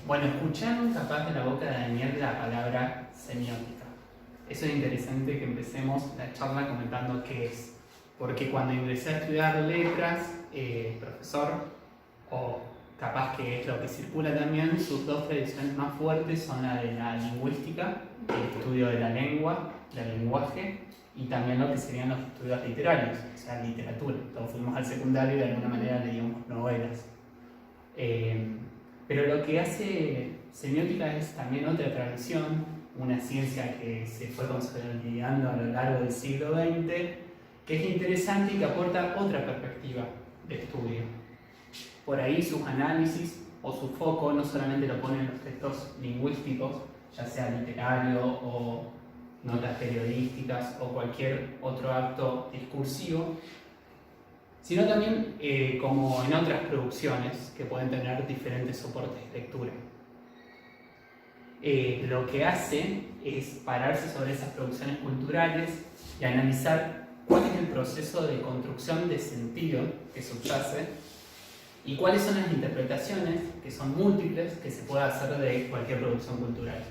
Bueno, escucharon capaz de la boca de Daniel la palabra semiótica. Eso es interesante que empecemos la charla comentando qué es. Porque cuando ingresé a estudiar letras, profesor, o capaz que es lo que circula también, sus dos tradiciones más fuertes son la de la lingüística, el estudio de la lengua, del lenguaje, y también lo que serían los estudios literarios, o sea, literatura. Todos fuimos al secundario y de alguna manera leíamos novelas. Pero lo que hace semiótica es también otra tradición, una ciencia que se fue consolidando a lo largo del siglo XX, que es interesante y que aporta otra perspectiva de estudio. Por ahí sus análisis o su foco no solamente lo ponen en los textos lingüísticos, ya sea literario o notas periodísticas o cualquier otro acto discursivo, sino también como en otras producciones que pueden tener diferentes soportes de lectura. Lo que hace es pararse sobre esas producciones culturales y analizar cuál es el proceso de construcción de sentido que subyace y cuáles son las interpretaciones, que son múltiples, que se puede hacer de cualquier producción cultural.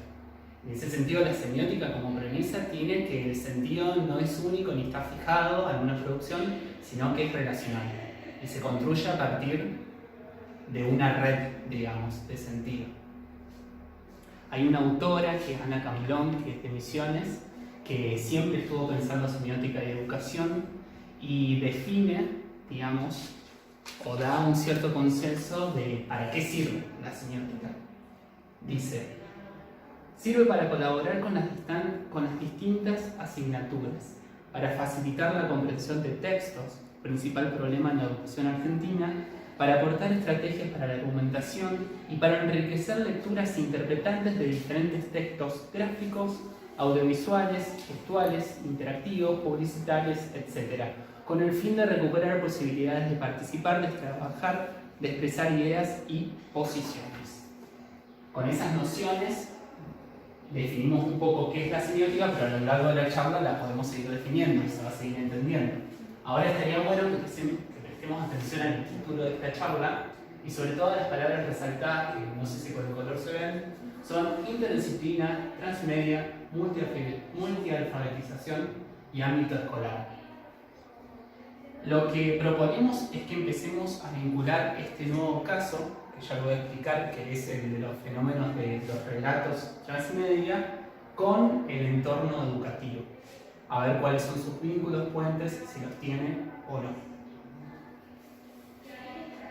En ese sentido, la semiótica como premisa tiene que el sentido no es único ni está fijado en una producción, sino que es relacional y se construye a partir de una red, digamos, de sentido. Hay una autora que es Ana Camilón, que es de Misiones, que siempre estuvo pensando semiótica y educación y define, digamos, o da un cierto consenso de para qué sirve la semiótica. Dice: sirve para colaborar con las distintas asignaturas, para facilitar la comprensión de textos, principal problema en la educación argentina, para aportar estrategias para la argumentación y para enriquecer lecturas interpretantes de diferentes textos gráficos, audiovisuales, gestuales, interactivos, publicitarios, etc., con el fin de recuperar posibilidades de participar, de trabajar, de expresar ideas y posiciones. Con esas nociones definimos un poco qué es la semiótica, pero a lo largo de la charla la podemos seguir definiendo y se va a seguir entendiendo. Ahora estaría bueno que prestemos atención al título de esta charla y sobre todo a las palabras resaltadas, que no sé si con el color se ven, son interdisciplina, transmedia, multialfabetización y ámbito escolar. Lo que proponemos es que empecemos a vincular este nuevo caso, que ya lo voy a explicar, que es el de los fenómenos de los relatos transmedia, con el entorno educativo. A ver cuáles son sus vínculos, puentes, si los tiene o no.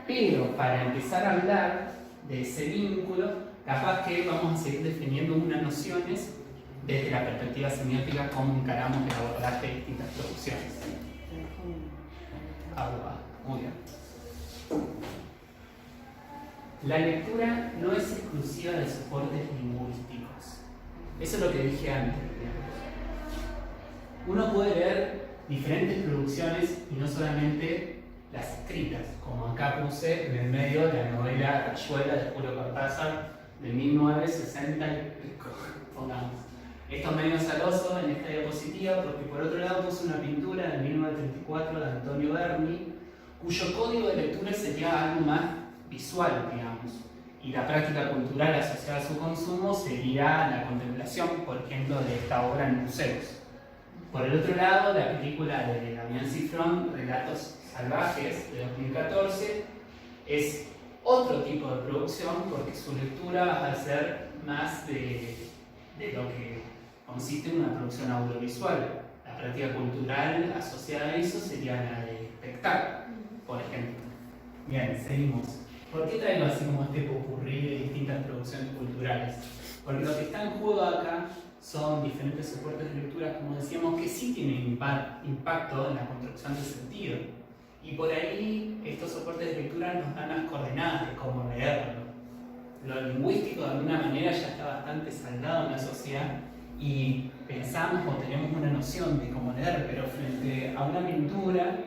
Pero para empezar a hablar de ese vínculo, capaz que vamos a seguir definiendo unas nociones desde la perspectiva semiótica, cómo encaramos el abordaje de distintas producciones. Agua, muy bien. La lectura no es exclusiva de soportes lingüísticos. Eso es lo que dije antes. Uno puede leer diferentes producciones y no solamente las escritas, como acá puse en el medio de la novela Rayuela de Julio Cortázar de 1960 y pico, pongamos. Esto es medio azaroso en esta diapositiva porque por otro lado puse una pintura de 1934 de Antonio Berni, cuyo código de lectura sería algo más visual, digamos, y la práctica cultural asociada a su consumo sería la contemplación, por ejemplo, de esta obra en museos. Por el otro lado, la película de Damián Cifrón, Relatos Salvajes, de 2014, es otro tipo de producción porque su lectura va a ser más de lo que consiste en una producción audiovisual. La práctica cultural asociada a eso sería la de espectáculo, por ejemplo. Bien, seguimos. ¿Por qué traigo así como este popurrí de distintas producciones culturales? Porque lo que está en juego acá son diferentes soportes de lectura, como decíamos, que sí tienen impacto en la construcción de sentido. Y por ahí estos soportes de lectura nos dan las coordenadas de cómo leerlo. Lo lingüístico de alguna manera ya está bastante saldado en la sociedad y pensamos o tenemos una noción de cómo leer, pero frente a una pintura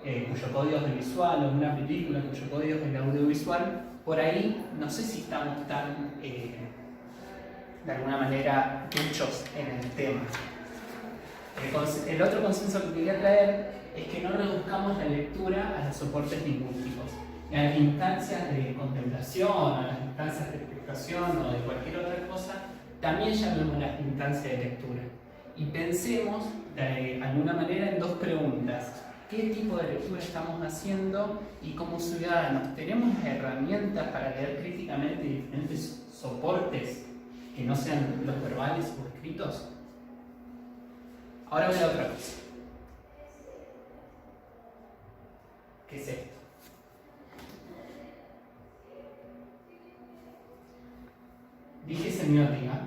cuyo código es el visual, o una película cuyo código es el audiovisual, por ahí no sé si estamos tan, de alguna manera, duchos en el tema. El otro consenso que quería traer es que no reduzcamos la lectura a los soportes lingüísticos, y a las instancias de contemplación, a las instancias de explicación o de cualquier otra cosa, también llamemos las instancias de lectura. Y pensemos de alguna manera en dos preguntas. ¿Qué tipo de lectura estamos haciendo? Y como ciudadanos, ¿tenemos herramientas para leer críticamente diferentes soportes que no sean los verbales o escritos? Ahora voy a otra cosa. ¿Qué es esto? Dije semiótica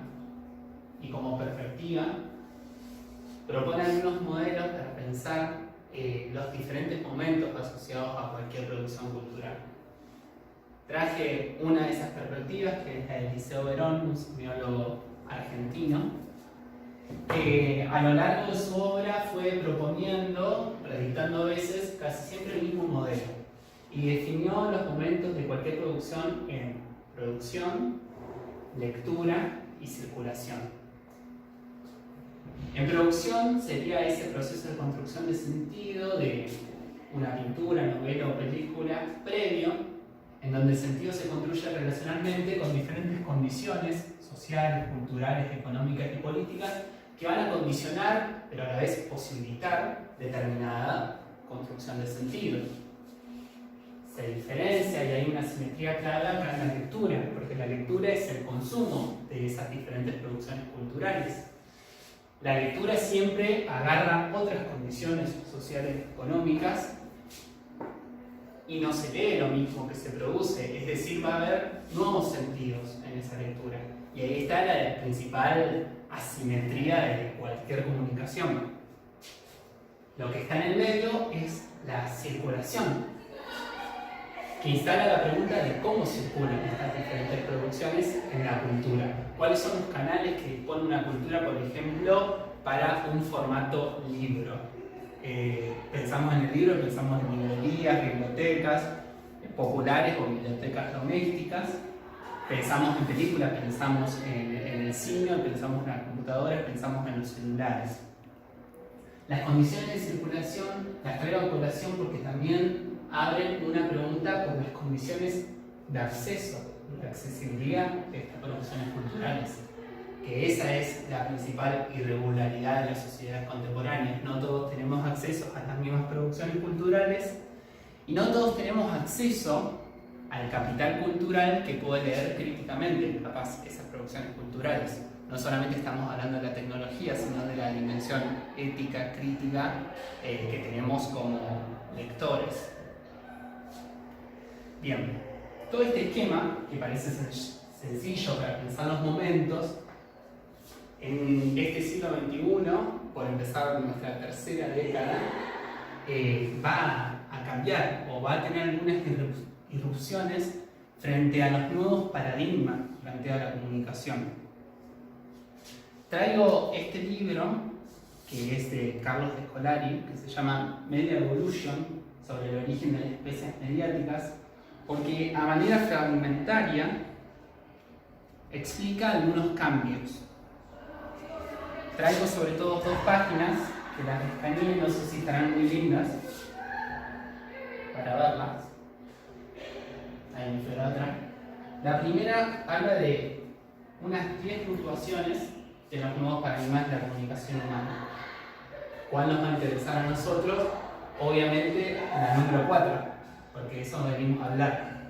y como perspectiva propone algunos modelos para pensar los diferentes momentos asociados a cualquier producción cultural. Traje una de esas perspectivas, que es la de Eliseo Verón, un semiólogo argentino, que a lo largo de su obra fue proponiendo, predictando a veces, casi siempre el mismo modelo, y definió los momentos de cualquier producción en producción, lectura y circulación. En producción sería ese proceso de construcción de sentido de una pintura, novela o película previo, en donde el sentido se construye relacionalmente con diferentes condiciones sociales, culturales, económicas y políticas que van a condicionar, pero a la vez posibilitar, determinada construcción de sentido. Se diferencia y hay una simetría clara para la lectura, porque la lectura es el consumo de esas diferentes producciones culturales. La lectura siempre agarra otras condiciones sociales y económicas y no se lee lo mismo que se produce, es decir, va a haber nuevos sentidos en esa lectura. Y ahí está la principal asimetría de cualquier comunicación. Lo que está en el medio es la circulación, que instala la pregunta de cómo circulan estas diferentes producciones en la cultura. ¿Cuáles son los canales que dispone una cultura, por ejemplo, para un formato libro? Pensamos en el libro, pensamos en librerías, bibliotecas populares o bibliotecas domésticas. Pensamos en películas, pensamos en el cine, pensamos en la computadora, pensamos en los celulares. Las condiciones de circulación las traigo a colación porque también abren una pregunta por las condiciones de acceso, de accesibilidad de estas producciones culturales, que esa es la principal irregularidad de las sociedades contemporáneas. No todos tenemos acceso a las mismas producciones culturales y no todos tenemos acceso al capital cultural que puede leer críticamente capaz esas producciones culturales. No solamente estamos hablando de la tecnología, sino de la dimensión ética, crítica que tenemos como lectores. Bien, todo este esquema, que parece sencillo para pensar los momentos, en este siglo XXI, por empezar nuestra tercera década, va a cambiar o va a tener algunas irrupciones frente a los nuevos paradigmas frente a la comunicación. Traigo este libro, que es de Carlos de Scolari, que se llama Media Evolution, sobre el origen de las especies mediáticas, porque a manera fragmentaria explica algunos cambios. Traigo sobre todo dos páginas, que las escaneé, no sé si estarán muy lindas para verlas. Ahí me fue la otra. La primera habla de unas 10 fluctuaciones de los nuevos paradigmas de la comunicación humana. ¿Cuál nos va a interesar a nosotros? Obviamente la número 4, porque eso venimos a hablar.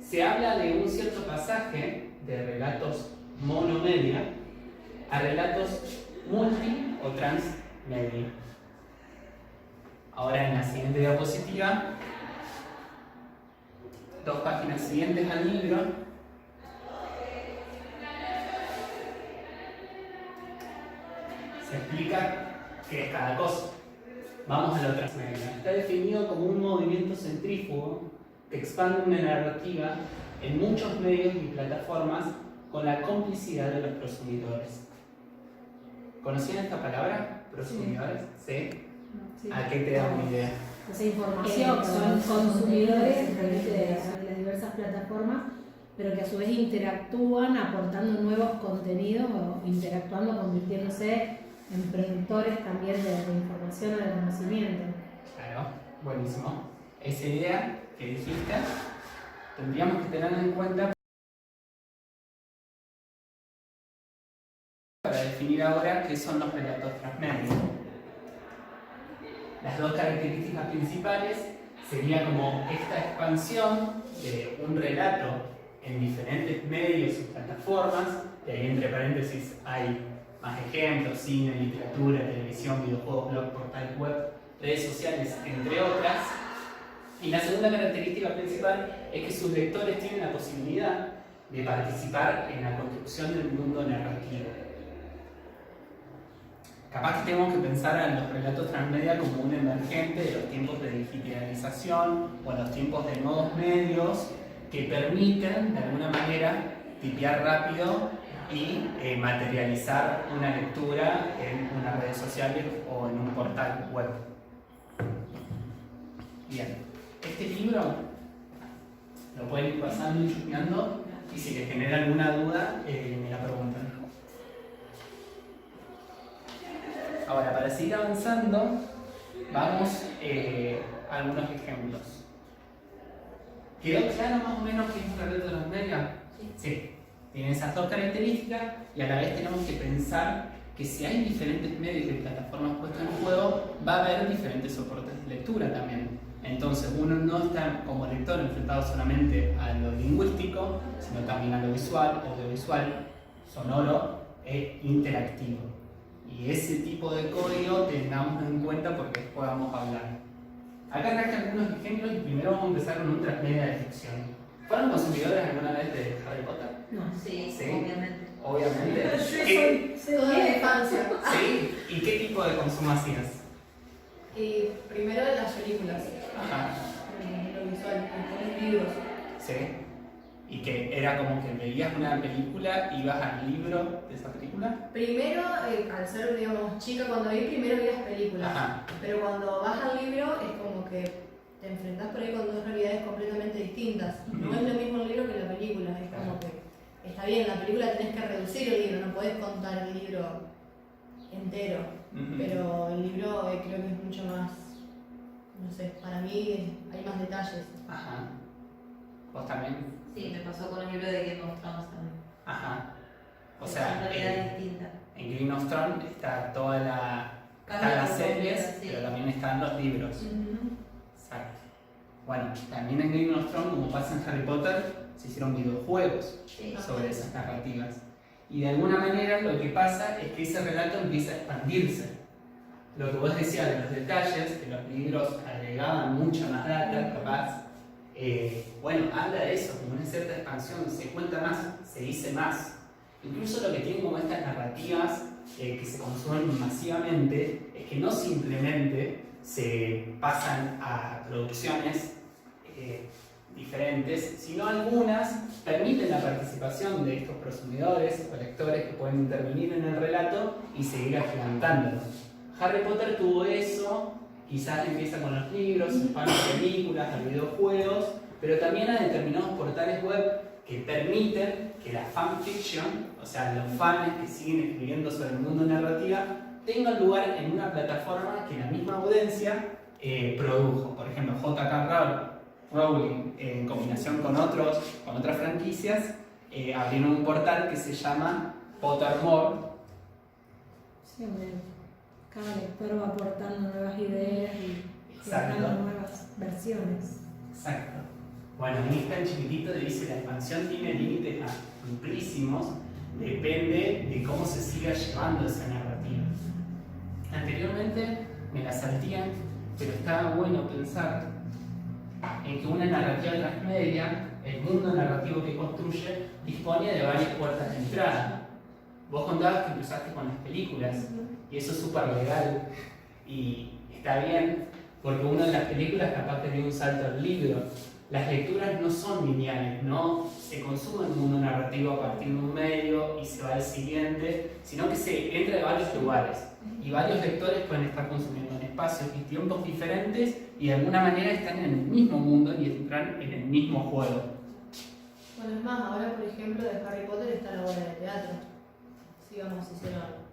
Se habla de un cierto pasaje de relatos monomedia a relatos multi o transmedia. Ahora en la siguiente diapositiva, 2 páginas siguientes al libro, se explica qué es cada cosa. Vamos a la transmedia. Está definido como un movimiento centrífugo que expande una narrativa en muchos medios y plataformas con la complicidad de los prosumidores. ¿Conocían esta palabra? ¿Prosumidores? ¿Sí? Sí. ¿A qué te da una idea? Esa información son consumidores de las diversas plataformas, pero que a su vez interactúan aportando nuevos contenidos o interactuando, convirtiéndose en productores también de información o de conocimiento. Claro, buenísimo. Esa idea que dijiste tendríamos que tenerla en cuenta definir ahora qué son los relatos transmedia. Las dos características principales sería como esta expansión de un relato en diferentes medios y plataformas, y ahí entre paréntesis hay más ejemplos: cine, literatura, televisión, videojuegos, blog, portal web, redes sociales, entre otras. Y la segunda característica principal es que sus lectores tienen la posibilidad de participar en la construcción del mundo narrativo. Capaz que tenemos que pensar en los relatos transmedia como un emergente de los tiempos de digitalización o en los tiempos de nuevos medios que permiten, de alguna manera, tipear rápido y materializar una lectura en unas redes sociales o en un portal web. Bien, este libro lo pueden ir pasando y chusmeando, y si les genera alguna duda, me la preguntan. Ahora, para seguir avanzando, vamos a algunos ejemplos. ¿Quedó claro más o menos qué es un relato transmedia? Sí. Tiene esas dos características, y a la vez tenemos que pensar que si hay diferentes medios y plataformas puestas en juego, va a haber diferentes soportes de lectura también. Entonces uno no está como lector enfrentado solamente a lo lingüístico, sino también a lo visual, audiovisual, sonoro e interactivo. Y ese tipo de código tengamos en cuenta porque después vamos a hablar. Acá traje algunos ejemplos y primero vamos a empezar con un transmedia de ficción. ¿Fueron consumidores alguna vez de Harry Potter? No, sí, ¿Sí? obviamente. Obviamente. Pero yo soy toda de infancia. ¿Sí? ¿Y qué tipo de consumo hacías? Y primero las películas, Ajá. lo visual, los libros. ¿Sí? Y que era como que veías una película, ibas al libro de esa película. Primero, al ser, digamos, chica, cuando vi primero vi las películas. Ajá. Pero cuando vas al libro es como que te enfrentas por ahí con dos realidades completamente distintas. No es lo mismo el libro que la película, es como que está bien, la película tenés que reducir el libro, no podés contar el libro entero, pero el libro creo que es mucho más, no sé, para mí hay más detalles. Ajá. ¿Vos también? Sí, me pasó con el libro de Game of Thrones también. Ajá. O Es sea, una realidad distinta. en Game of Thrones está toda la... Cambia Están las por series, completo, sí. pero también están los libros. Exacto. Bueno, también en Game of Thrones, como pasa en Harry Potter, se hicieron videojuegos Sí. sobre esas narrativas. Y de alguna manera lo que pasa es que ese relato empieza a expandirse. Lo que vos decías de los detalles, que los libros agregaban mucha más data, capaz. Bueno, habla de eso, como una cierta expansión, se cuenta más, se dice más. Incluso lo que tienen como estas narrativas que se consumen masivamente es que no simplemente se pasan a producciones diferentes, sino algunas permiten la participación de estos prosumidores o lectores que pueden intervenir en el relato y seguir agigantándolo. Harry Potter tuvo eso, quizás empieza con los libros, se van a películas, a videojuegos, pero también a determinados portales web que permiten que la fanfiction, o sea, los fans que siguen escribiendo sobre el mundo narrativa, tengan lugar en una plataforma que la misma audiencia produjo. Por ejemplo, J.K. Rowling, en combinación con otras franquicias, abrieron un portal que se llama Pottermore. Sí, cada lector va aportando nuevas ideas y Exacto. creando nuevas versiones. Exacto. Bueno, en este tan chiquitito dice: la expansión tiene límites amplísimos, depende de cómo se siga llevando esa narrativa. Anteriormente me la saltían, pero estaba bueno pensar en que una narrativa transmedia, el mundo narrativo que construye, dispone de varias puertas de entrada. Vos contabas que empezaste con las películas, y eso es súper legal, y está bien, porque uno de las películas capaz que dio un salto al libro. Las lecturas no son lineales, no se consume un mundo narrativo a partir de un medio y se va al siguiente, sino que se entra de varios lugares, y varios lectores pueden estar consumiendo en espacios y tiempos diferentes y de alguna manera están en el mismo mundo y entran en el mismo juego. Bueno, es más, ahora por ejemplo de Harry Potter está la obra de teatro. Sigamos, hicieron.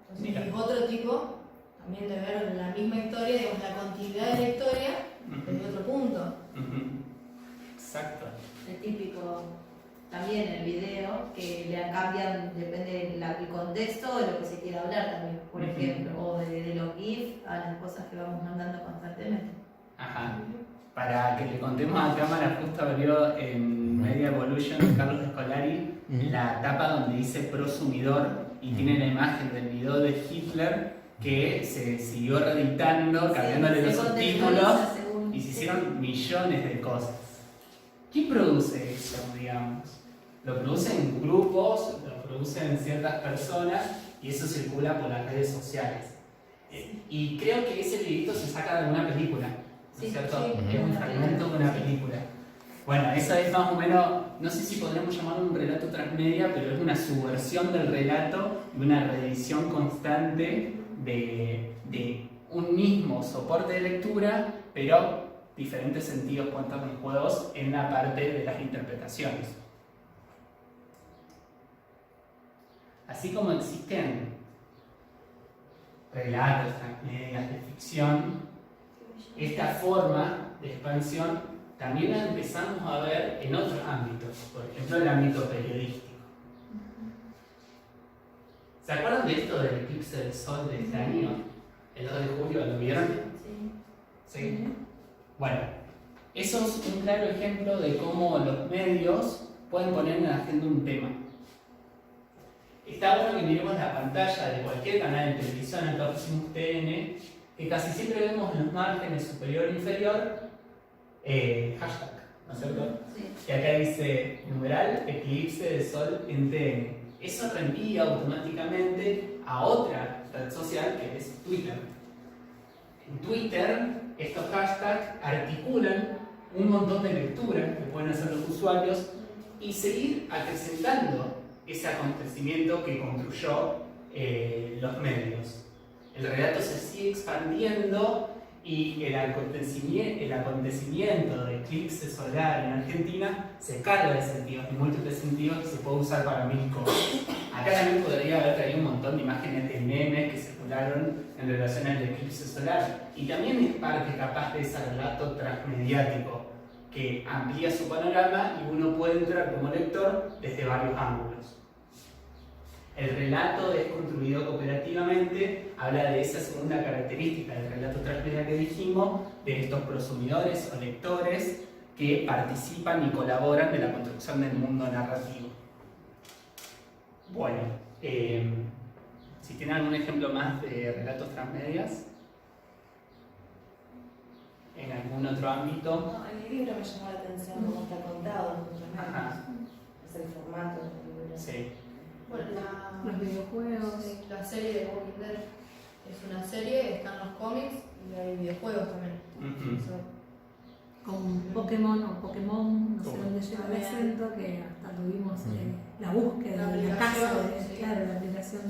Entonces es otro tipo también de ver la misma historia, digamos, la continuidad de la historia desde otro punto. Exacto. El típico también el video, que le cambian, depende del contexto, de lo que se quiera hablar también, por Ujú. ejemplo, o de los GIF a las cosas que vamos mandando constantemente. Ajá. Para que le contemos a cámara, justo abrió en Media Evolution de Carlos Escolari la tapa donde dice prosumidor y tiene la imagen del video de Hitler que se siguió reeditando, cambiándole los subtítulos y se hicieron millones de cosas. ¿Quién produce eso, digamos? Lo producen grupos, lo producen ciertas personas y eso circula por las redes sociales. Y creo que ese videito se saca de una película, ¿no es cierto? Sí, Es un fragmento de una película. Bueno, eso es más o menos, no sé si podríamos llamarlo un relato transmedia, pero es una subversión del relato y una reedición constante de un mismo soporte de lectura, pero diferentes sentidos puestos en juegos en la parte de las interpretaciones. Así como existen relatos, transmedias de ficción, esta forma de expansión también la empezamos a ver en otros ámbitos, por ejemplo el ámbito periodístico. ¿Se acuerdan de esto del eclipse del sol de este año? El 2 de julio, ¿lo vieron? Sí. Bueno, eso es un claro ejemplo de cómo los medios pueden poner en la agenda un tema. Está bueno que miremos la pantalla de cualquier canal de televisión, acá pusimos TN, que casi siempre vemos en los márgenes superior e inferior hashtag, ¿no es cierto? Sí. Y acá dice numeral eclipse de sol en TN. Eso reenvía automáticamente a otra red social que es Twitter. En Twitter, estos hashtags articulan un montón de lecturas que pueden hacer los usuarios y seguir acrecentando ese acontecimiento que construyó los medios. El relato se sigue expandiendo y el acontecimiento de eclipse solar en Argentina se carga de sentidos, de múltiples sentidos que se puede usar para mil cosas. Acá también podría haber traído un montón de imágenes de memes que circularon en relación al eclipse solar y también es parte capaz de ese relato transmediático que amplía su panorama y uno puede entrar como lector desde varios ángulos. El relato es construido cooperativamente, habla de esa segunda característica del relato transmedia que dijimos, de estos prosumidores o lectores que participan y colaboran de la construcción del mundo narrativo. Bueno, si tienen algún ejemplo más de relatos transmedias, en algún otro ámbito. No, el libro me llamó la atención cómo está contado, Ajá. es el formato del libro. Sí. Bueno, Los videojuegos. sí, la serie de Walking Dead es una serie, están los cómics y hay videojuegos también. Ujú. Eso. Con Pokémon o Pokémon, no sé ¿Cómo? dónde llega el También. acento, que hasta tuvimos la búsqueda La de la casa, aplicación, sí. claro, la aplicación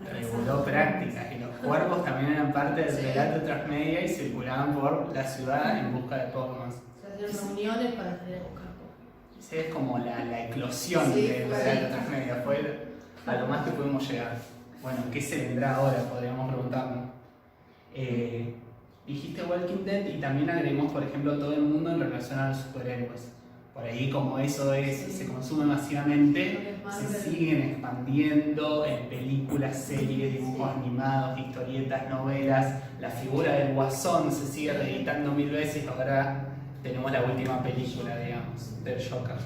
para Reguló prácticas y los cuervos también eran parte del Sí. relato transmedia y circulaban por la ciudad en busca de Pokémon. Se hacían reuniones para salir a buscar Pokémon. Esa es como la eclosión Sí, del fue relato ahí. transmedia, fue a lo más que pudimos llegar. Bueno, ¿qué se vendrá ahora? Podríamos preguntarnos. Dijiste Walking Dead y también agregamos, por ejemplo, todo el mundo en relación a los superhéroes. Por ahí, como eso es y se consume masivamente, se siguen expandiendo en películas, series, dibujos animados, historietas, novelas. La figura del Guasón se sigue reeditando 1000 veces. Ahora tenemos la última película, digamos, del Joker.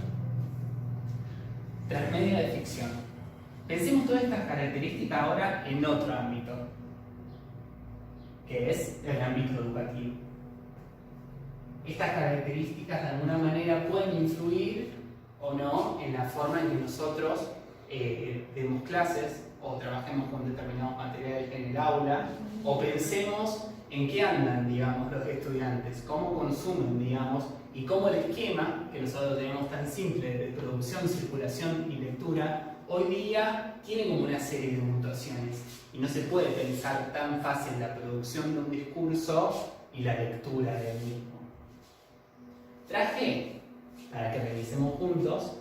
Transmedia de ficción. Pensemos todas estas características ahora en otro ámbito, que es el ámbito educativo. Estas características de alguna manera pueden influir o no en la forma en que nosotros demos clases o trabajemos con determinados materiales en el aula o pensemos en qué andan, digamos, los estudiantes, cómo consumen, digamos, y cómo el esquema que nosotros tenemos tan simple de producción, circulación y lectura hoy día tiene como una serie de mutaciones y no se puede pensar tan fácil la producción de un discurso y la lectura del mismo. Traje, para que revisemos juntos,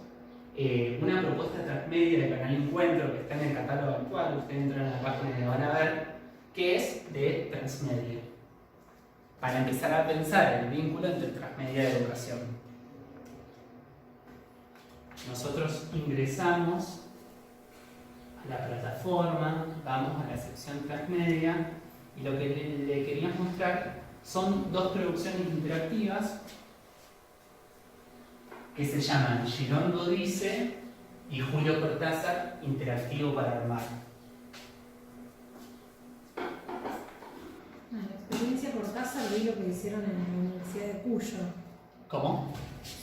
una propuesta transmedia del canal Encuentro que está en el catálogo actual, ustedes entran a la página y la van a ver, que es de transmedia, para empezar a pensar el vínculo entre transmedia y educación. nosotros ingresamos a la plataforma, vamos a la sección transmedia y lo que le queríamos mostrar son dos producciones interactivas que se llaman Girondo Dice y Julio Cortázar, Interactivo para Armar. La experiencia Cortázar vi lo que hicieron en la Universidad de Cuyo. ¿Cómo?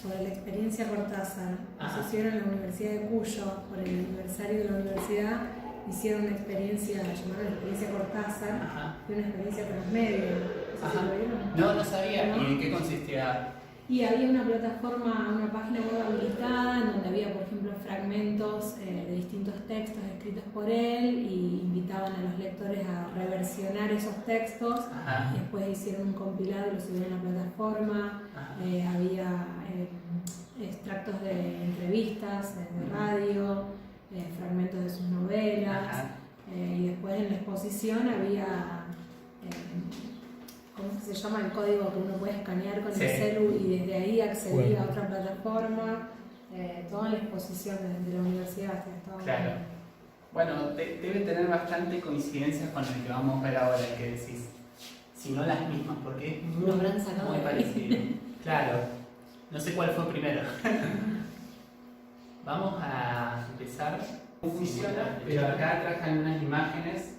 Sobre la experiencia Cortázar. Ajá. Se hicieron en la Universidad de Cuyo por el aniversario de la universidad. Hicieron una experiencia, llamaron la experiencia Cortázar, Ajá. fue una experiencia transmedia. No sé si Ajá. lo vieron. No, no sabía. ¿No? ¿Y en qué consistía? Y había una plataforma, una página web habilitada en donde había, por ejemplo, fragmentos de distintos textos escritos por él y invitaban a los lectores a reversionar esos textos. Ajá. Y después hicieron un compilado y lo subieron a la plataforma. Ajá. Había extractos de entrevistas, de radio, fragmentos de sus novelas. Ajá. Y después en la exposición había, ¿cómo se llama? El código que uno puede escanear con Sí. el celu y desde ahí acceder Bueno. a otra plataforma. Toda la exposición de la universidad. O sea, estaba Claro. Bueno, debe tener bastante coincidencias con lo que vamos a ver ahora, que decís. Si no las mismas, porque es muy, Lo habrán sacado muy de ahí. parecido. Claro. No sé cuál fue primero. Vamos a empezar. ¿Cómo funciona? Pero acá trajan unas imágenes.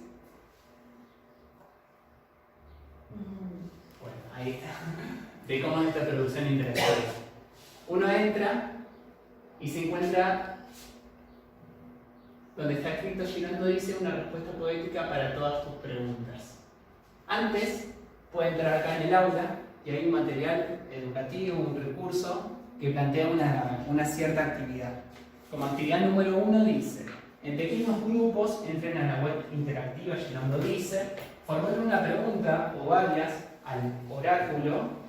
Bueno, ahí está. De cómo es esta producción interactiva. Uno entra y se encuentra donde está escrito Girondo Dice una respuesta poética para todas tus preguntas. Antes puede entrar acá en el aula y hay un material educativo, un recurso que plantea una cierta actividad. Como actividad número 1 dice: en pequeños grupos entren a la web interactiva Girondo Dice, formulen una pregunta o varias al oráculo.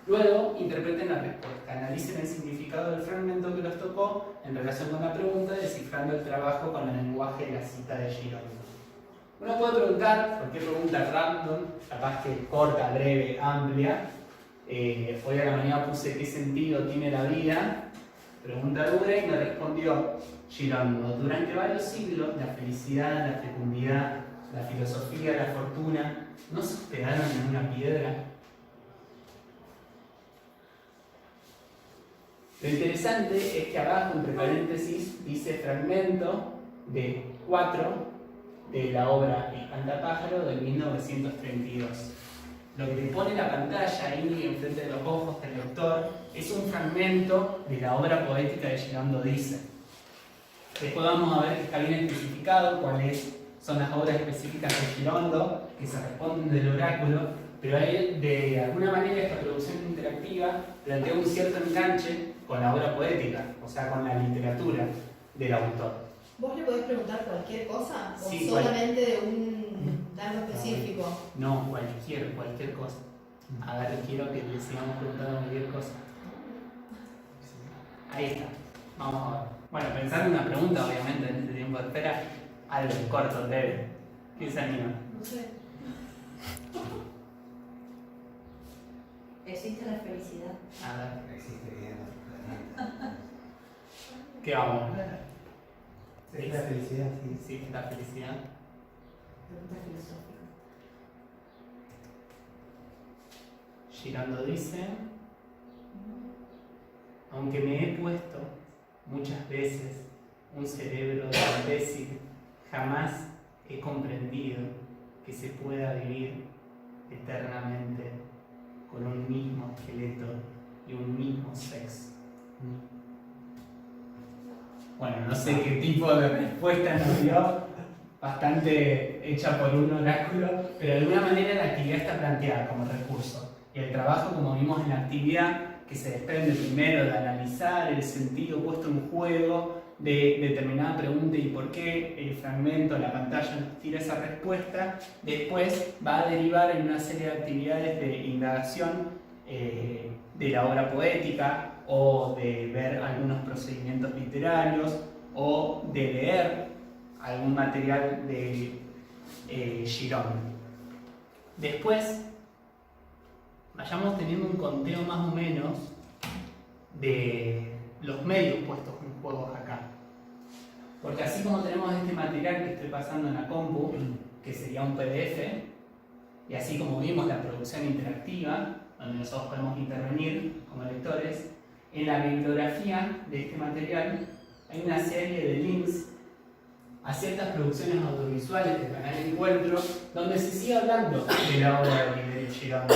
Luego, interpreten la respuesta, analicen el significado del fragmento que los tocó en relación con la pregunta, descifrando el trabajo con el lenguaje de la cita de Girondo. Uno puede preguntar, cualquier pregunta random, capaz que corta, breve, amplia. Hoy a la mañana puse ¿qué sentido tiene la vida? Pregunta dura y me respondió Girondo: durante varios siglos la felicidad, la fecundidad, la filosofía, la fortuna no se hospedaron en una piedra. Lo interesante es que abajo, entre paréntesis, dice fragmento de 4 de la obra Espantapájaro de 1932. Lo que te pone la pantalla ahí enfrente de los ojos del lector es un fragmento de la obra poética de Girondo Dice. Después vamos a ver que está bien especificado cuáles son las obras específicas de Girondo que se responden del oráculo, pero ahí, de alguna manera esta producción interactiva plantea un cierto enganche con la obra poética, o sea, con la literatura del autor. ¿Vos le podés preguntar cualquier cosa? ¿O Sí, solamente de de algo específico? No, cualquier cosa. A ver, quiero que le sigamos preguntando cualquier cosa. Ahí está. Vamos a ver. Bueno, pensar en una pregunta, obviamente, en este tiempo de espera, algo corto, breve. ¿Quién se anima? No sé. ¿Existe la felicidad? A ver, Existe vida en otro planeta. ¿qué vamos a ver? Es la felicidad, sí. ¿Existe la felicidad? Pregunta filosófica. Girondo dice: aunque me he puesto muchas veces un cerebro de imbécil, jamás he comprendido que se pueda vivir eternamente con un mismo esqueleto y un mismo sexo. Bueno, no sé qué tipo de respuesta nos dio, bastante hecha por un oráculo, pero de alguna manera la actividad está planteada como recurso. Y el trabajo, como vimos en la actividad, que se desprende primero de analizar el sentido puesto en juego de determinada pregunta y por qué el fragmento, la pantalla nos tira esa respuesta, después va a derivar en una serie de actividades de indagación de la obra poética, o de ver algunos procedimientos literarios, o de leer algún material de Girondo. Después, vayamos teniendo un conteo más o menos de los medios puestos en juego acá. Porque así como tenemos este material que estoy pasando en la compu, que sería un PDF, y así como vimos la producción interactiva, donde nosotros podemos intervenir como lectores, en la bibliografía de este material hay una serie de links a ciertas producciones audiovisuales del canal Encuentro, donde se sigue hablando de la obra de Oliverio Girondo.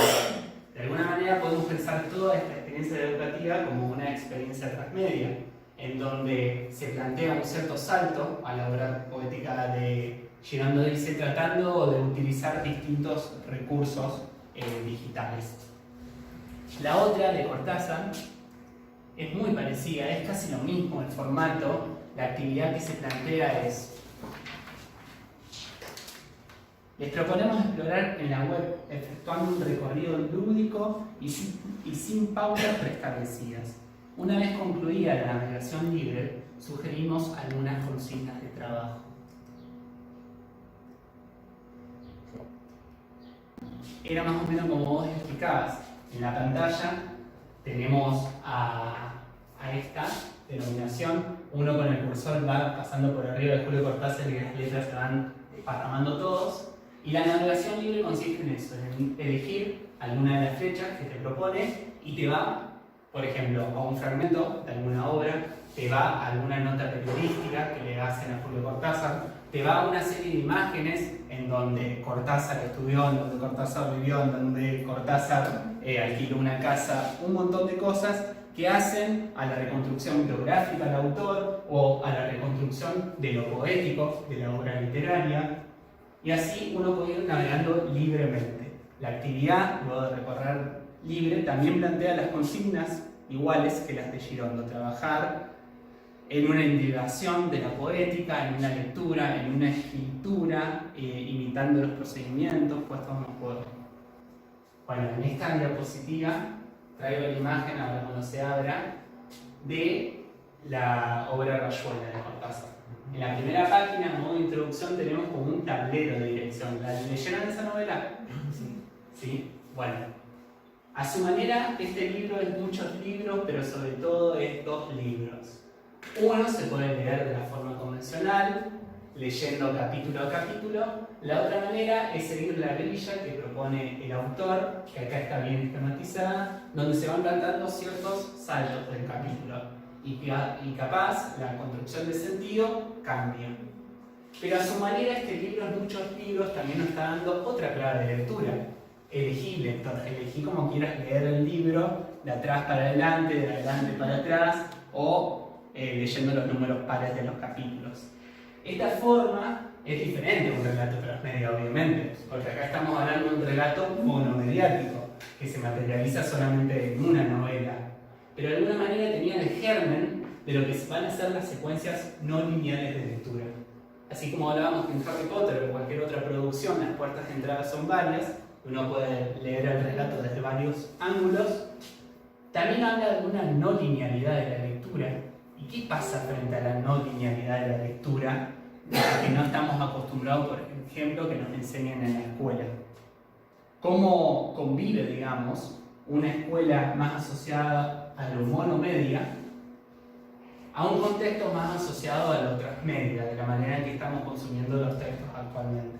De alguna manera podemos pensar toda esta experiencia educativa como una experiencia transmedia, en donde se plantea un cierto salto a la obra poética de Girondo dice, tratando de utilizar distintos recursos digitales. La otra de Cortázar es muy parecida, es casi lo mismo el formato, la actividad que se plantea es... Les proponemos explorar en la web efectuando un recorrido lúdico y sin pautas preestablecidas. Una vez concluida la navegación libre, sugerimos algunas consignas de trabajo. Era más o menos como vos explicabas. En la pantalla tenemos a esta denominación. Uno con el cursor va pasando por arriba de Julio Cortázar y las letras se van desparramando todos. Y la navegación libre consiste en eso, en elegir alguna de las flechas que te propone y te va, por ejemplo, a un fragmento de alguna obra, te va a alguna nota periodística que le hacen a Julio Cortázar, te va a una serie de imágenes en donde Cortázar estudió, en donde Cortázar vivió, en donde Cortázar alquiló una casa, un montón de cosas que hacen a la reconstrucción biográfica del autor o a la reconstrucción de lo poético, de la obra literaria. Y así uno puede ir navegando libremente. La actividad, luego de recorrer libre, también plantea las consignas iguales que las de Girondo. Trabajar en una integración de la poética, en una lectura, en una escritura, imitando los procedimientos puestos en juego. Bueno, en esta diapositiva traigo la imagen, ahora cuando se abra, de la obra Rayuela de Cortázar. En la primera página, en modo de introducción, tenemos como un tablero de dirección. ¿La leyeron esa novela? Sí. ¿Sí? Bueno. A su manera, este libro es muchos libros, pero sobre todo es 2 libros. Uno se puede leer de la forma convencional, leyendo capítulo a capítulo. La otra manera es seguir la grilla que propone el autor, que acá está bien esquematizada, donde se van plantando ciertos saltos del capítulo. Y capaz la construcción de sentido cambia. Pero a su manera este libro, muchos libros, también nos está dando otra clave de lectura. Elegí lector, elegí como quieras leer el libro, de atrás para adelante, de adelante para atrás, o leyendo los números pares de los capítulos. Esta forma es diferente a un relato transmedia, obviamente, porque acá estamos hablando de un relato monomediático, que se materializa solamente en una novela. Pero de alguna manera tenía el germen de lo que van a ser las secuencias no lineales de lectura. Así como hablábamos que en Harry Potter o en cualquier otra producción las puertas de entrada son varias, uno puede leer el relato desde varios ángulos, también habla de una no linealidad de la lectura. ¿Y qué pasa frente a la no linealidad de la lectura? De la que no estamos acostumbrados, por ejemplo, que nos enseñan en la escuela. ¿Cómo convive, digamos, una escuela más asociada a lo monomedia a un contexto más asociado a lo transmedia, de la manera en que estamos consumiendo los textos actualmente?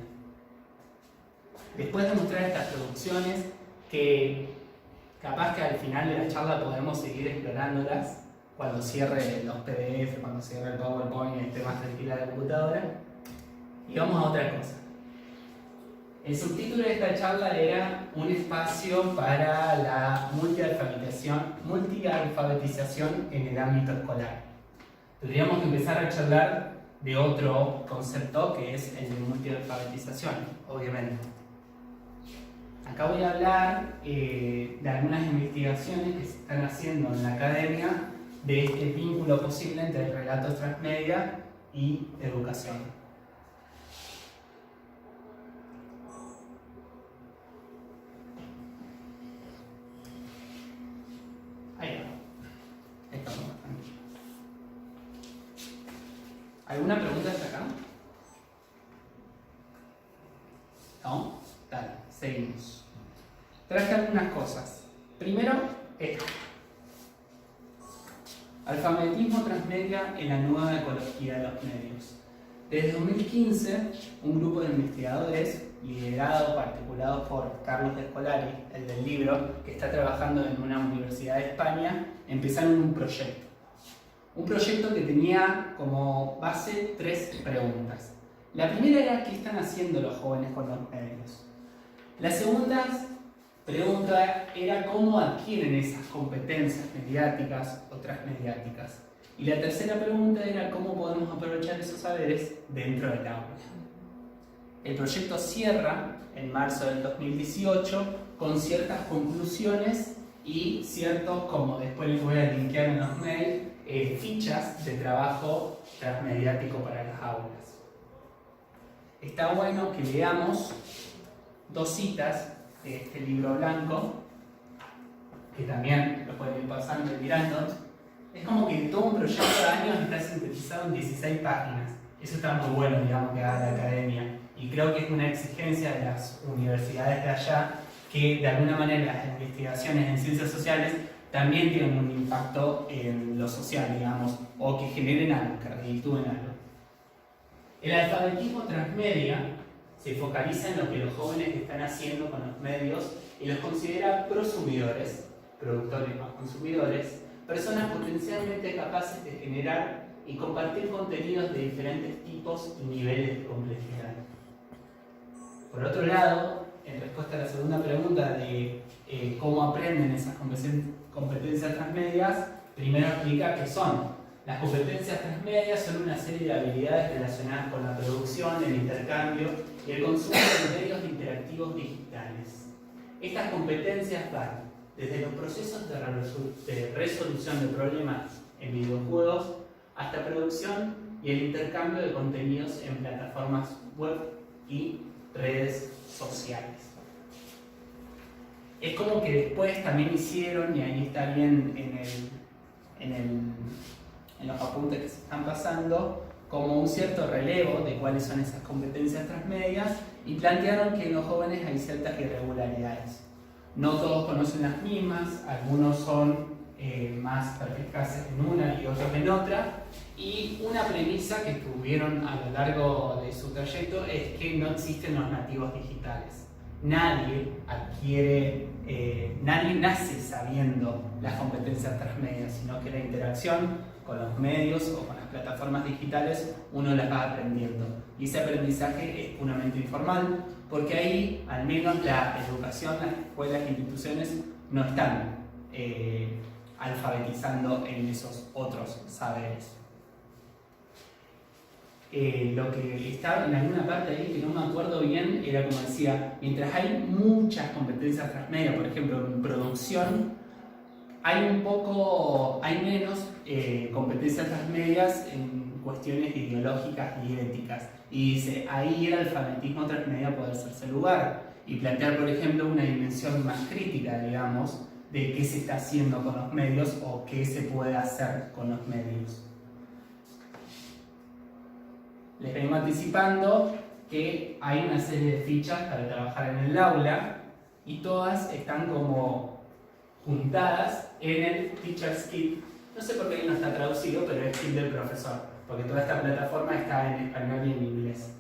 Después de mostrar estas producciones, que capaz que al final de la charla podemos seguir explorándolas cuando cierre los PDF, cuando cierre el PowerPoint y esté más tranquila la computadora, y vamos a otra cosa. El subtítulo de esta charla era un espacio para la multialfabetización en el ámbito escolar. Tendríamos que empezar a charlar de otro concepto que es el de multialfabetización, obviamente. Acá voy a hablar de algunas investigaciones que se están haciendo en la academia de este vínculo posible entre el relato transmedia y educación. Ahí va. Estamos tranquilos. ¿Alguna pregunta hasta acá? ¿No? Dale, seguimos. Traje algunas cosas. Primero, esto. Alfabetismo transmedia en la nueva ecología de los medios. Desde 2015, un grupo de investigadores, liderado, articulado por Carlos de Escolari, el del libro, que está trabajando en una universidad de España, empezaron un proyecto. Un proyecto que tenía como base 3 preguntas. La primera era ¿qué están haciendo los jóvenes con los medios? La segunda pregunta era cómo adquieren esas competencias mediáticas o transmediáticas. Y la tercera pregunta era cómo podemos aprovechar esos saberes dentro del aula. El proyecto cierra en marzo del 2018 con ciertas conclusiones y ciertos, como después les voy a linkear en los mails, fichas de trabajo transmediático para las aulas. Está bueno que leamos 2 citas de este libro blanco, que también lo pueden ir pasando y mirando. Es como que todo un proyecto de años está sintetizado en 16 páginas. Eso está muy bueno, digamos, que haga la academia. Y creo que es una exigencia de las universidades de allá que de alguna manera las investigaciones en ciencias sociales también tienen un impacto en lo social, digamos, o que generen algo, que reditúen algo. El alfabetismo transmedia se focaliza en lo que los jóvenes están haciendo con los medios y los considera prosumidores, productores más consumidores, personas potencialmente capaces de generar y compartir contenidos de diferentes tipos y niveles de complejidad. Por otro lado, en respuesta a la segunda pregunta de cómo aprenden esas competencias transmedias, primero explica qué son. Las competencias transmedias son una serie de habilidades relacionadas con la producción, el intercambio y el consumo de medios interactivos digitales. Estas competencias van desde los procesos de resolución de problemas en videojuegos hasta producción y el intercambio de contenidos en plataformas web y redes sociales. Es como que después también hicieron, y ahí está bien en los apuntes que se están pasando, como un cierto relevo de cuáles son esas competencias transmedias y plantearon que en los jóvenes hay ciertas irregularidades. No todos conocen las mismas, algunos son más perspicaces en una y otros en otra, y una premisa que tuvieron a lo largo de su trayecto es que no existen los nativos digitales. Nadie nadie nace sabiendo las competencias transmedias, sino que la interacción con los medios o con las plataformas digitales uno las va aprendiendo. Y ese aprendizaje es puramente informal, porque ahí al menos la educación, las escuelas e instituciones no están alfabetizando en esos otros saberes. Lo que estaba en alguna parte ahí que no me acuerdo bien era como decía, mientras hay muchas competencias transmedia, por ejemplo en producción, hay menos competencias transmedias en cuestiones ideológicas y éticas. Y dice, ahí el alfabetismo transmedia puede hacerse lugar y plantear, por ejemplo, una dimensión más crítica, digamos, de qué se está haciendo con los medios o qué se puede hacer con los medios. Les vengo anticipando que hay una serie de fichas para trabajar en el aula y todas están como juntadas en el Teacher's Kit. No sé por qué ahí no está traducido, pero es Kit del profesor, porque toda esta plataforma está en español y en inglés.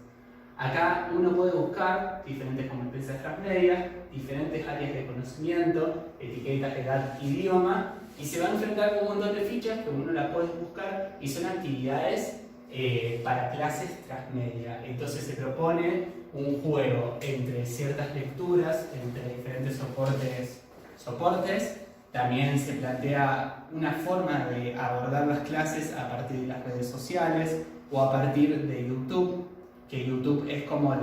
Acá uno puede buscar diferentes competencias transmedias, diferentes áreas de conocimiento, etiquetas, edad, idioma, y se va a enfrentar con un montón de fichas que uno las puede buscar y son actividades para clases transmedia. Entonces se propone un juego entre ciertas lecturas, entre diferentes soportes. También se plantea una forma de abordar las clases a partir de las redes sociales o a partir de YouTube, que YouTube es como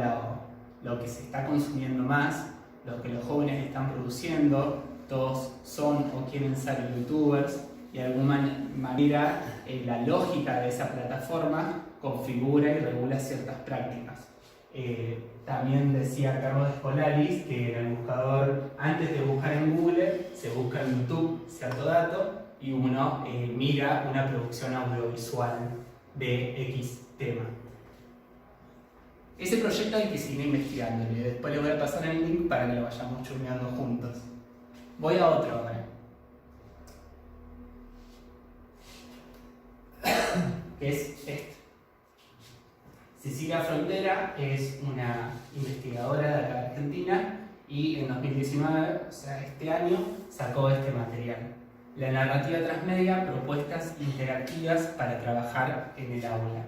lo que se está consumiendo más, lo que los jóvenes están produciendo, todos son o quieren ser youtubers, y de alguna manera la lógica de esa plataforma configura y regula ciertas prácticas. También decía Carlos Escolaris que en el buscador, antes de buscar en Google, se busca en YouTube cierto dato y uno mira una producción audiovisual de X tema. Ese proyecto hay que seguir investigando y después le voy a pasar el link para que lo vayamos chusmeando juntos. Voy a otro ahora. que es este. Cecilia Frontera es una investigadora de acá de Argentina y en 2019, o sea, este año, sacó este material. La narrativa transmedia, propuestas interactivas para trabajar en el aula.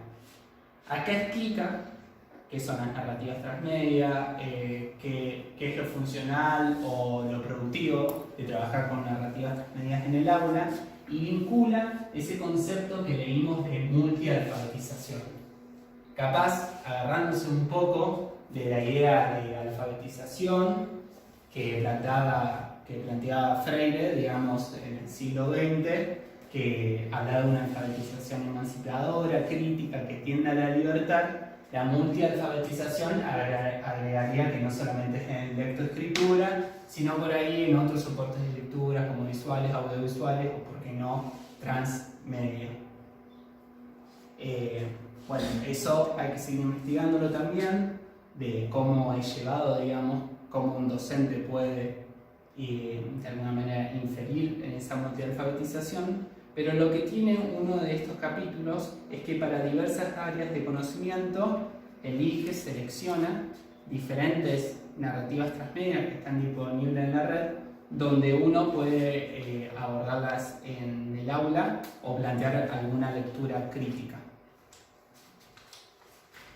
Acá explica qué son las narrativas transmedia, qué es lo funcional o lo productivo de trabajar con narrativas transmedias en el aula y vincula ese concepto que leímos de multialfabetización. Capaz, agarrándose un poco de la idea de alfabetización que planteaba Freire, digamos, en el siglo XX, que hablaba de una alfabetización emancipadora, crítica, que tiende a la libertad. La multialfabetización agregaría que no solamente es en lectoescritura, sino por ahí en otros soportes de lectura como visuales, audiovisuales o, por qué no, transmedia. Bueno, eso hay que seguir investigándolo también, de cómo es llevado, digamos, cómo un docente puede de alguna manera inferir en esa multialfabetización, pero lo que tiene uno de estos capítulos es que para diversas áreas de conocimiento elige, selecciona diferentes narrativas transmedias que están disponibles en la red, donde uno puede abordarlas en el aula o plantear alguna lectura crítica.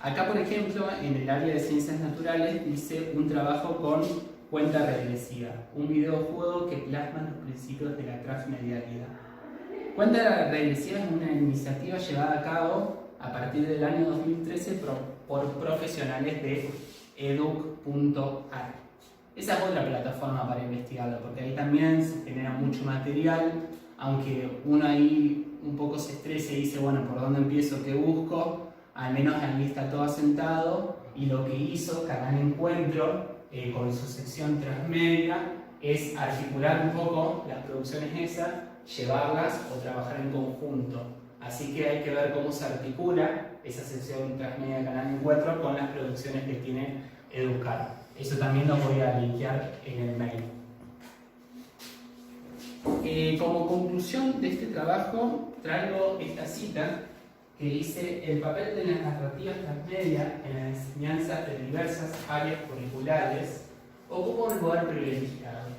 Acá, por ejemplo, en el área de ciencias naturales dice un trabajo con cuenta regresiva, un videojuego que plasma los principios de la transmedialidad. Cuenta regresiva es una iniciativa llevada a cabo a partir del año 2013 por profesionales de educ.ar. Esa es otra plataforma para investigarlo, porque ahí también se genera mucho material, aunque uno ahí un poco se estresa y dice, bueno, ¿por dónde empiezo? ¿Qué busco? Al menos ahí está todo asentado, y lo que hizo Canal Encuentro con su sección transmedia es articular un poco las producciones esas, llevarlas o trabajar en conjunto. Así que hay que ver cómo se articula esa sección transmedia de Canal Encuentro con las producciones que tiene Educar. Eso también lo voy a linkear en el mail. Como conclusión de este trabajo traigo esta cita que dice: el papel de las narrativas transmedia en la enseñanza de diversas áreas curriculares ocupa un lugar privilegiado,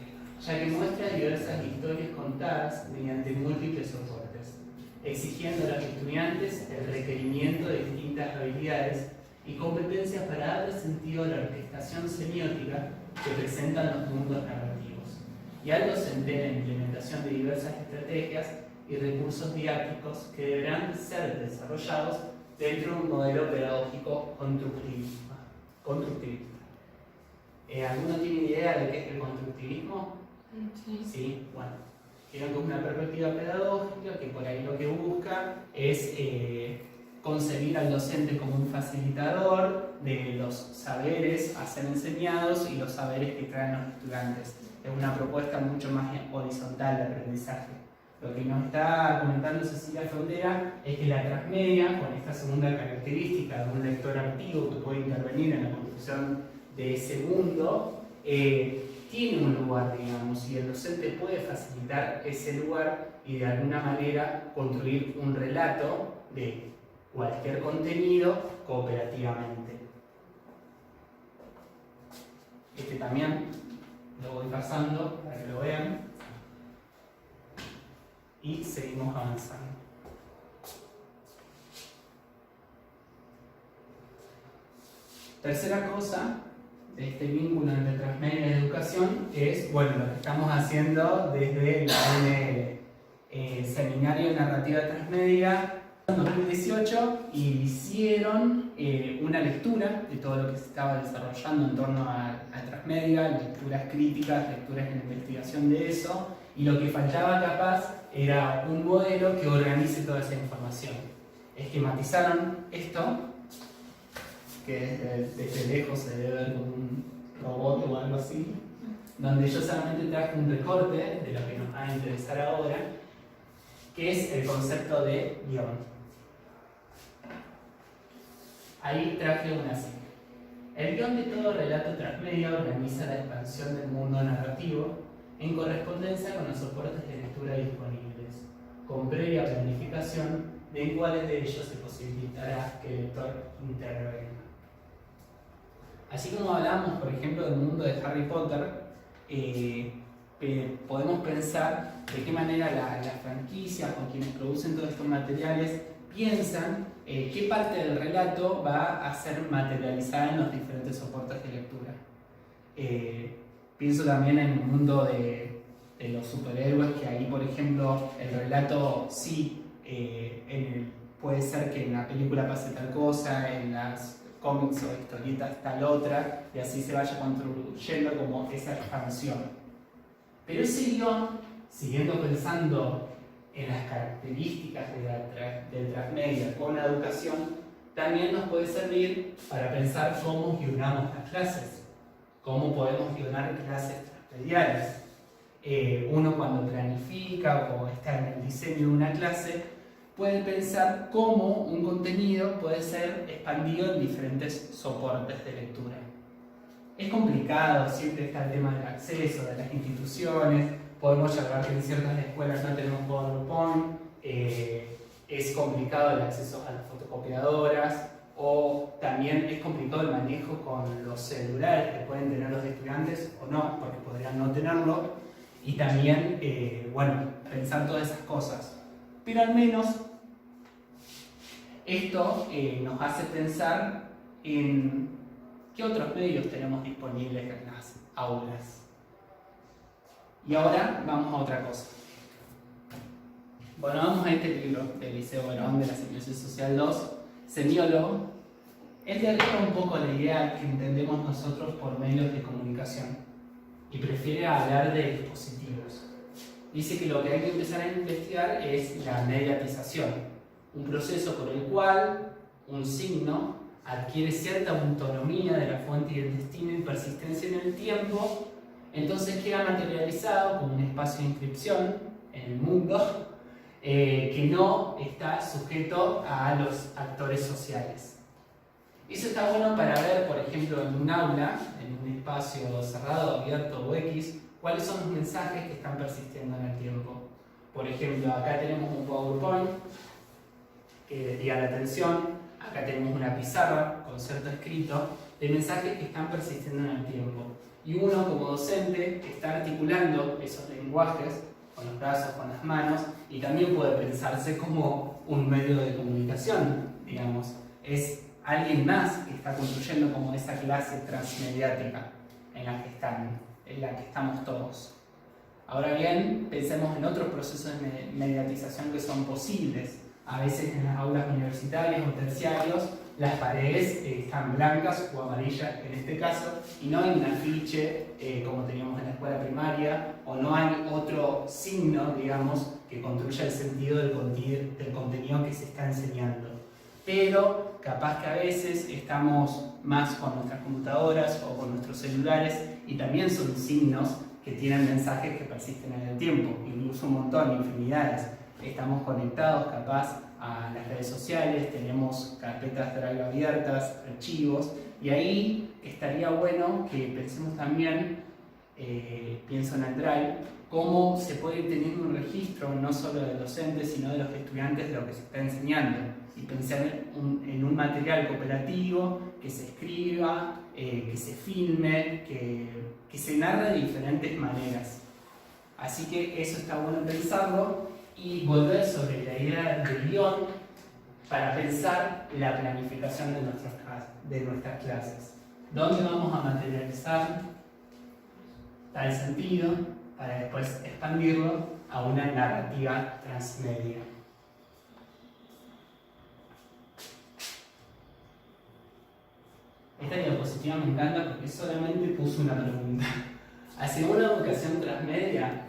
ya que muestra diversas historias contadas mediante múltiples soportes, exigiendo a los estudiantes el requerimiento de distintas habilidades y competencias para darle sentido a la orquestación semiótica que presentan los mundos narrativos, y algo docente en la implementación de diversas estrategias y recursos didácticos que deberán ser desarrollados dentro de un modelo pedagógico constructivista. ¿Alguno tiene idea de qué es el constructivismo? Sí, bueno, creo que es una perspectiva pedagógica que por ahí lo que busca es concebir al docente como un facilitador de los saberes a ser enseñados y los saberes que traen los estudiantes. Es una propuesta mucho más horizontal de aprendizaje. Lo que nos está comentando Cecilia Frontera es que la transmedia, con esta segunda característica de un lector activo que puede intervenir en la construcción de ese mundo, tiene un lugar, digamos, y el docente puede facilitar ese lugar y de alguna manera construir un relato de cualquier contenido cooperativamente. Este también lo voy pasando para que lo vean. Y seguimos avanzando. Tercera cosa de este vínculo entre transmedia y educación es, bueno, lo que estamos haciendo desde la UNL, Seminario de Narrativa Transmedia en 2018, y hicieron una lectura de todo lo que se estaba desarrollando en torno a transmedia, lecturas críticas, lecturas en investigación de eso, y lo que faltaba capaz era un modelo que organice toda esa información. Esquematizaron esto, que desde lejos se debe ver como un robot o algo así, donde yo solamente traje un recorte de lo que nos va a interesar ahora, que es el concepto de guión. Ahí traje una cita. El guión de todo relato transmedia organiza la expansión del mundo narrativo en correspondencia con los soportes de lectura disponibles, con previa planificación en cuáles de ellos se posibilitará que el lector intervenga. Así como hablamos, por ejemplo, del mundo de Harry Potter, podemos pensar de qué manera las franquicias o quienes producen todos estos materiales piensan qué parte del relato va a ser materializada en los diferentes soportes de lectura. Pienso también en el mundo de los superhéroes, que ahí, por ejemplo, el relato sí puede ser que en la película pase tal cosa, en las cómics o historietas tal otra, y así se vaya construyendo como esa expansión. Pero ese guión, siguiendo pensando en las características del transmedia con la educación, también nos puede servir para pensar cómo guionamos las clases, cómo podemos guionar clases transmediales. Uno cuando planifica o está en el diseño de una clase, puede pensar cómo un contenido puede ser expandido en diferentes soportes de lectura. Es complicado, siempre está el tema del acceso de las instituciones, podemos hablar que en ciertas escuelas no tenemos PowerPoint, es complicado el acceso a las fotocopiadoras, o también es complicado el manejo con los celulares que pueden tener los estudiantes o no, porque podrían no tenerlo, y también, pensar todas esas cosas. Pero al menos esto nos hace pensar en qué otros medios tenemos disponibles en las aulas. Y ahora vamos a otra cosa. Bueno, vamos a este libro del Liceo Verón de la Semiosis Social 2, Semiólogo. Él derriba un poco la idea que entendemos nosotros por medios de comunicación y prefiere hablar de dispositivos. Dice que lo que hay que empezar a investigar es la mediatización, un proceso por el cual un signo adquiere cierta autonomía de la fuente y el destino y persistencia en el tiempo, entonces queda materializado como un espacio de inscripción en el mundo que no está sujeto a los actores sociales. Eso está bueno para ver, por ejemplo, en un aula, en un espacio cerrado, abierto o X, cuáles son los mensajes que están persistiendo en el tiempo. Por ejemplo, acá tenemos un PowerPoint que desvía la atención, acá tenemos una pizarra con cierto escrito de mensajes que están persistiendo en el tiempo. Y uno como docente está articulando esos lenguajes con los brazos, con las manos, y también puede pensarse como un medio de comunicación, digamos. Es alguien más que está construyendo como esa clase transmediática en la que estamos todos. Ahora bien, pensemos en otros procesos de mediatización que son posibles. A veces en las aulas universitarias o terciarios las paredes están blancas o amarillas en este caso, y no hay un afiche como teníamos en la escuela primaria, o no hay otro signo, digamos, que construya el sentido del contenido que se está enseñando. Pero capaz que a veces estamos más con nuestras computadoras o con nuestros celulares, y también son signos que tienen mensajes que persisten en el tiempo, incluso un montón, infinidades. Estamos conectados capaz a las redes sociales, tenemos carpetas Drive abiertas, archivos, y ahí estaría bueno que pensemos también, pienso en el Drive, cómo se puede ir teniendo un registro no solo de docentes, sino de los estudiantes de lo que se está enseñando, y pensar en un material cooperativo que se escriba, que se filme, que se narre de diferentes maneras. Así que eso está bueno pensarlo, y volver sobre la idea del guión para pensar la planificación de nuestras clases. ¿Dónde vamos a materializar tal sentido para después expandirlo a una narrativa transmedia? Esta diapositiva me encanta porque solamente puso una pregunta. ¿Hacia una educación transmedia?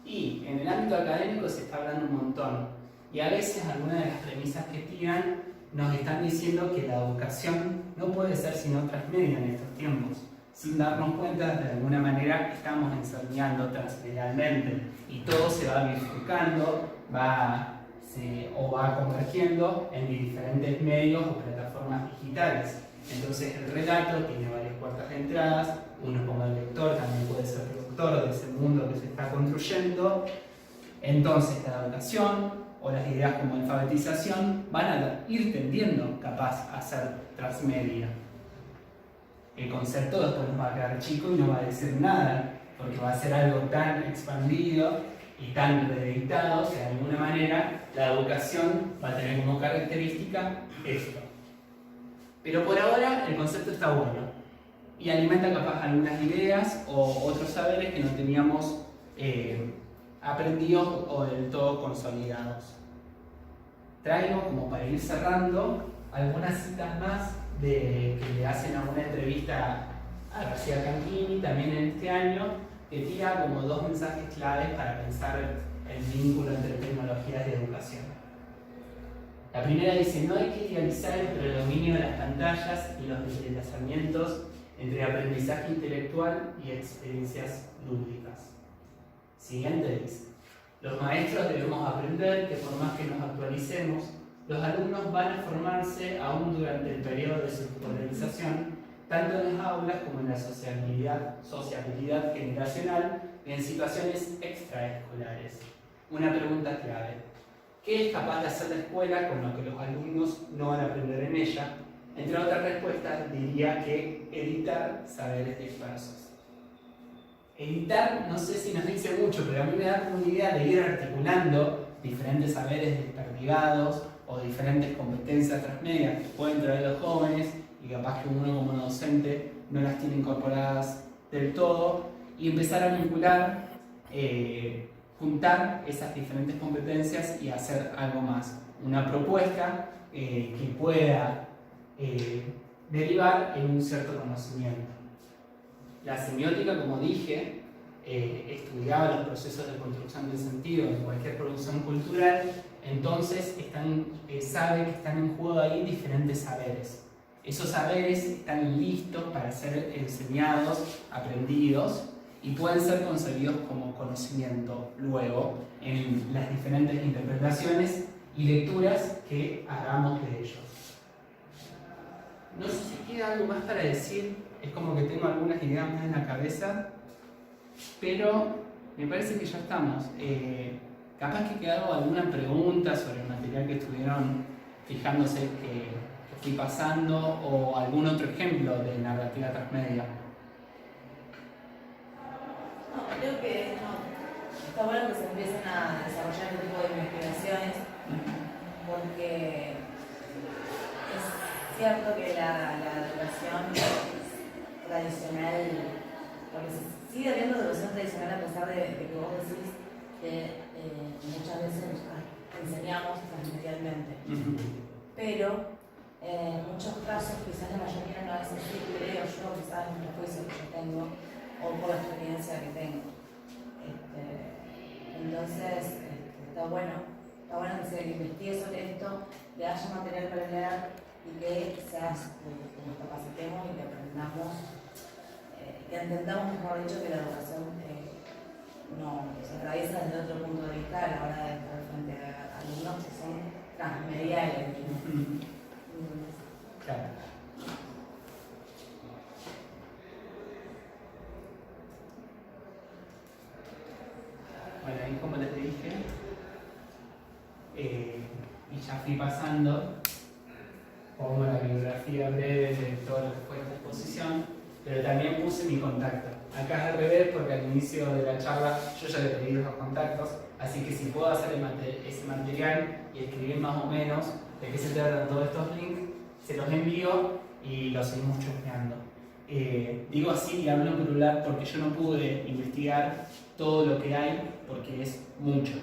Y en el ámbito académico se está hablando un montón, y a veces algunas de las premisas que tiran nos están diciendo que la educación no puede ser sino transmedia en estos tiempos. Sin darnos cuenta, de alguna manera estamos enseñando transmedialmente, y todo se va bifurcando, va convergiendo en diferentes medios o plataformas digitales. Entonces el relato tiene varias puertas de entradas, uno como el lector también puede ser productor de ese mundo que se está construyendo. Entonces la educación o las ideas como alfabetización van a ir tendiendo capaz a ser transmedia. El concepto después nos va a quedar chico y no va a decir nada, porque va a ser algo tan expandido y tan reeditado que de alguna manera la educación va a tener como característica esto. Pero por ahora el concepto está bueno y alimenta capaz algunas ideas o otros saberes que no teníamos aprendidos o del todo consolidados. Traigo, como para ir cerrando, algunas citas más que le hacen a una entrevista a García Canchini también en este año, que tira como 2 mensajes claves para pensar el vínculo entre tecnologías y educación. La primera dice: no hay que idealizar el predominio de las pantallas y los desplazamientos entre aprendizaje intelectual y experiencias lúdicas. Siguiente dice: los maestros debemos aprender que por más que nos actualicemos, los alumnos van a formarse aún durante el periodo de su escolarización, tanto en las aulas como en la sociabilidad generacional y en situaciones extraescolares. Una pregunta clave: ¿qué es capaz de hacer la escuela con lo que los alumnos no van a aprender en ella? Entre otras respuestas diría que editar saberes dispersos. Editar, no sé si nos dice mucho, pero a mí me da como una idea de ir articulando diferentes saberes desperdigados o diferentes competencias transmedias que pueden traer los jóvenes y capaz que uno como docente no las tiene incorporadas del todo, y empezar a vincular, juntar esas diferentes competencias y hacer algo más. Una propuesta que pueda derivar en un cierto conocimiento. La semiótica, como dije, estudiaba los procesos de construcción del sentido en cualquier producción cultural, entonces sabe que están en juego ahí diferentes saberes. Esos saberes están listos para ser enseñados, aprendidos, y pueden ser concebidos como conocimiento luego en las diferentes interpretaciones y lecturas que hagamos de ellos. No sé si queda algo más para decir, es como que tengo algunas ideas más en la cabeza, pero me parece que ya estamos. Capaz que quedó alguna pregunta sobre el material que estuvieron fijándose que fui pasando, o algún otro ejemplo de narrativa transmedia. No, creo que está bueno que se empiecen a desarrollar este tipo de investigaciones, porque es cierto que la educación tradicional, porque sigue habiendo educación tradicional a pesar de que vos decís que muchas veces enseñamos transmedialmente. Pero en muchos casos, quizás la mayoría no es así, creo yo, quizás en los juicios que yo tengo o por la experiencia que tengo. Entonces, está bueno que se investigue sobre esto, que haya material para leer y que nos capacitemos y que aprendamos, que entendamos, mejor dicho, que la educación se atraviesa desde otro punto de vista a la hora de estar frente a alumnos que son transmediales. Claro. Bueno, ahí como les dije, y ya fui pasando, pongo la bibliografía breve de todo lo que fue esta exposición, pero también puse mi contacto. Acá es al revés porque al inicio de la charla yo ya le pedí los contactos, así que si puedo hacer ese material y escribir más o menos de qué se tratan todos estos links, se los envío y los seguimos chusmeando. Digo así y hablo en plural porque yo no pude investigar todo lo que hay porque es mucho,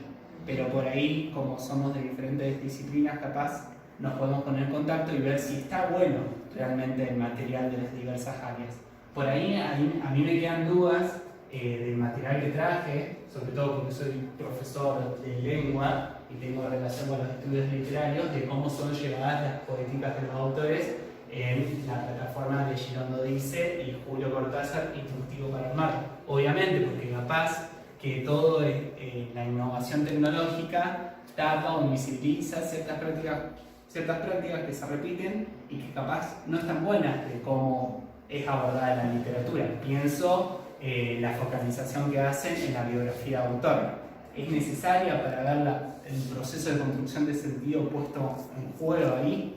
pero por ahí, como somos de diferentes disciplinas, capaz nos podemos poner en contacto y ver si está bueno realmente el material de las diversas áreas. Por ahí a mí me quedan dudas del material que traje, sobre todo porque soy profesor de lengua y tengo relación con los estudios literarios, de cómo son llevadas las poéticas de los autores en la plataforma de Girondo Dice y Julio Cortázar, Instructivo para Armar. Obviamente, porque capaz que todo la innovación tecnológica tapa o invisibiliza ciertas prácticas que se repiten y que capaz no están buenas de cómo es abordada la literatura. Pienso la focalización que hacen en la biografía de autor. es necesaria para ver el proceso de construcción de sentido puesto en juego ahí.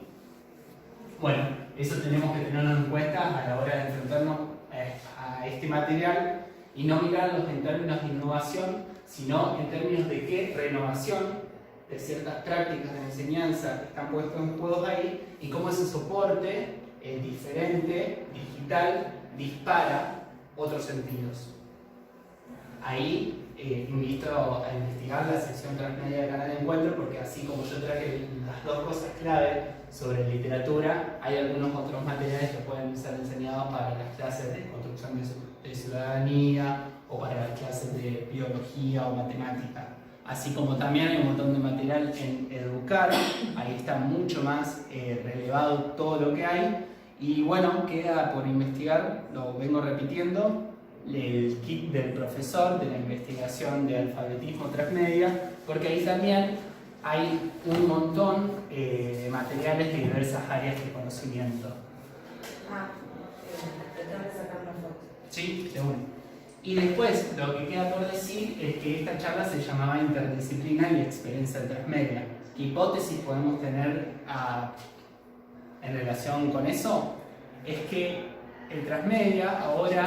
Bueno, eso tenemos que tenerlo en cuenta a la hora de enfrentarnos a este material y no mirarlos en términos de innovación, sino en términos de qué renovación de ciertas prácticas de enseñanza que están puestas en juego ahí y cómo ese soporte diferente, digital, dispara otros sentidos. Ahí invito a investigar la sección transmedia de Canal de Encuentro, porque así como yo traje las dos cosas clave sobre literatura, hay algunos otros materiales que pueden ser enseñados para las clases de construcción de ciudadanía o para las clases de biología o matemática. Así como también hay un montón de material en Educar, ahí está mucho más relevado todo lo que hay. Y bueno, queda por investigar, lo vengo repitiendo, el kit del profesor de la investigación de alfabetismo transmedia, porque ahí también hay un montón de materiales de diversas áreas de conocimiento. Te tengo que sacar una foto. Sí, de uno. Y después, lo que queda por decir es que esta charla se llamaba Interdisciplina y Experiencia Transmedia. ¿Qué hipótesis podemos tener en relación con eso? Es que el transmedia ahora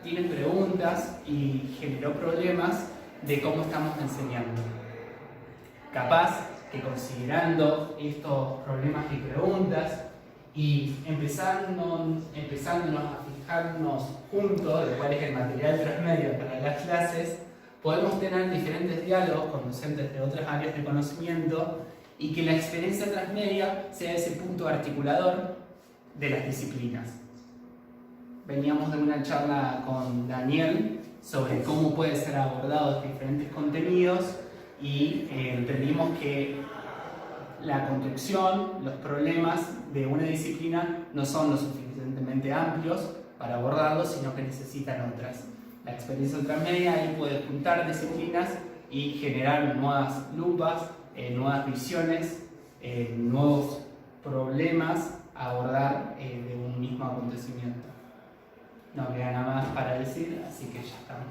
tiene preguntas y generó problemas de cómo estamos enseñando. Capaz que considerando estos problemas y preguntas y empezándonos a fijarnos juntos de cuál es el material transmedia para las clases, podemos tener diferentes diálogos con docentes de otras áreas de conocimiento y que la experiencia transmedia sea ese punto articulador de las disciplinas. Veníamos de una charla con Daniel sobre cómo pueden ser abordados diferentes contenidos y entendimos que la construcción, los problemas de una disciplina no son lo suficientemente amplios para abordarlos, sino que necesitan otras. La experiencia transmedia ahí puede juntar disciplinas y generar nuevas lupas, nuevas visiones, nuevos problemas a abordar de un mismo acontecimiento. No queda nada más para decir, así que ya estamos.